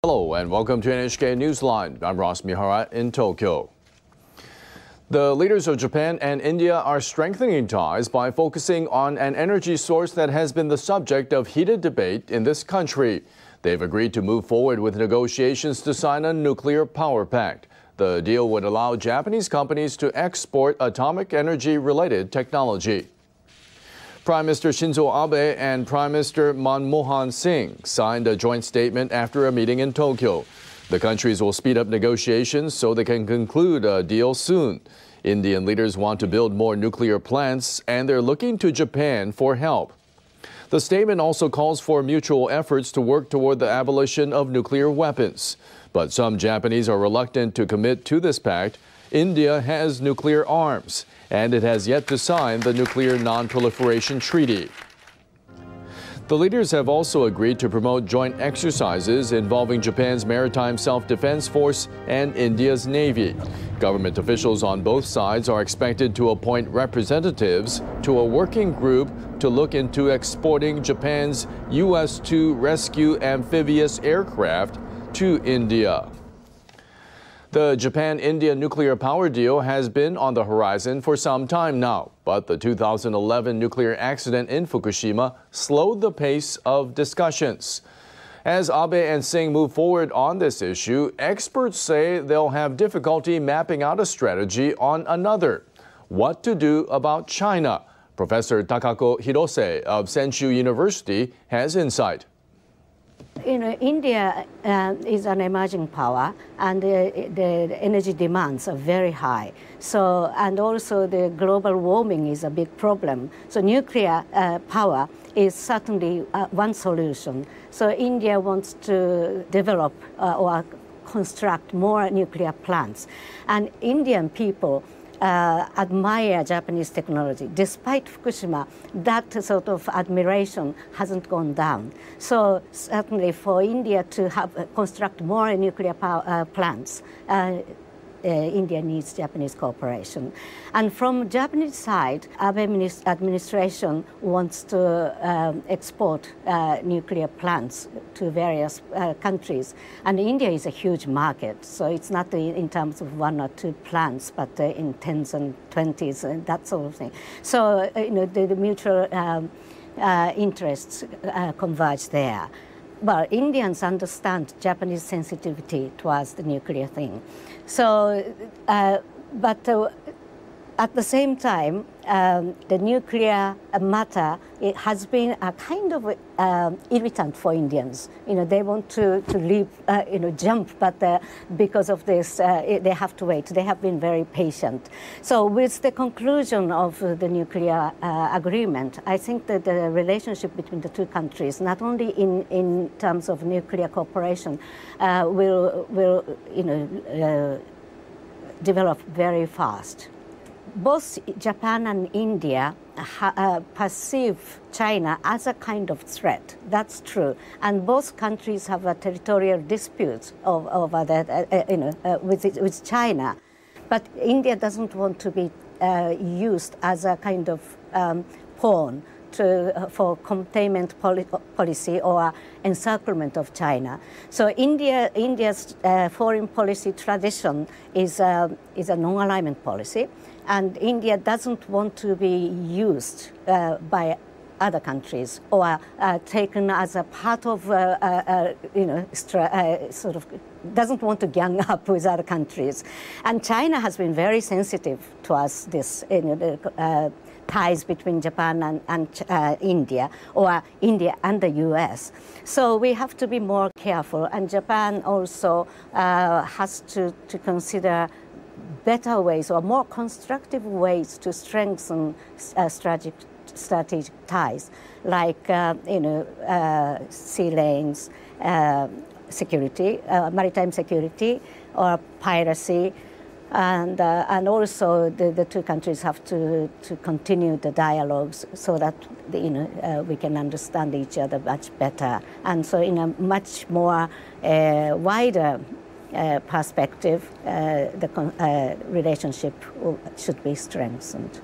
Hello and welcome to NHK Newsline. I'm Ross Mihara in Tokyo. The leaders of Japan and India are strengthening ties by focusing on an energy source that has been the subject of heated debate in this country. They've agreed to move forward with negotiations to sign a nuclear power pact. The deal would allow Japanese companies to export atomic energy-related technology. Prime Minister Shinzo Abe and Prime Minister Manmohan Singh signed a joint statement after a meeting in Tokyo. The countries will speed up negotiations so they can conclude a deal soon. Indian leaders want to build more nuclear plants, and they're looking to Japan for help. The statement also calls for mutual efforts to work toward the abolition of nuclear weapons. But some Japanese are reluctant to commit to this pact. India has nuclear arms, and it has yet to sign the Nuclear Non-Proliferation Treaty. The leaders have also agreed to promote joint exercises involving Japan's Maritime Self-Defense Force and India's Navy. Government officials on both sides are expected to appoint representatives to a working group to look into exporting Japan's US-2 rescue amphibious aircraft to India. The Japan-India nuclear power deal has been on the horizon for some time now, but the 2011 nuclear accident in Fukushima slowed the pace of discussions. As Abe and Singh move forward on this issue, experts say they'll have difficulty mapping out a strategy on another. What to do about China? Professor Takako Hirose of Senshu University has insight. India is an emerging power, and the energy demands are very high. So, and also the global warming is a big problem. So nuclear power is certainly one solution. So India wants to develop or construct more nuclear plants. And Indian people admire Japanese technology. Despite Fukushima, that sort of admiration hasn't gone down. So certainly for India to construct more nuclear power plants, India needs Japanese cooperation. And from Japanese side, Abe administration wants to export nuclear plants to various countries. And India is a huge market, so it's not in terms of one or two plants, but in tens and twenties and that sort of thing. So the mutual interests converge there. Well, Indians understand Japanese sensitivity towards the nuclear thing. So, but at the same time, the nuclear matter, it has been a kind of irritant for Indians. They want to leap, jump, but because of this, they have to wait. They have been very patient. So with the conclusion of the nuclear agreement, I think that the relationship between the two countries, not only in terms of nuclear cooperation, will develop very fast. Both Japan and India perceive China as a kind of threat. That's true. And both countries have a territorial dispute over that, with China. But India doesn't want to be used as a kind of pawn for containment policy or encirclement of China. So India's foreign policy tradition is a non-alignment policy, and India doesn't want to be used by other countries or taken as a part of, sort of doesn't want to gang up with other countries. And China has been very sensitive towards this, ties between Japan and India, or India and the US. So we have to be more careful, and Japan also has to consider better ways or more constructive ways to strengthen strategic ties, like sea lanes, security, maritime security, or piracy. And also the two countries have to continue the dialogues so that we can understand each other much better. And so in a much more wider perspective, the relationship should be strengthened.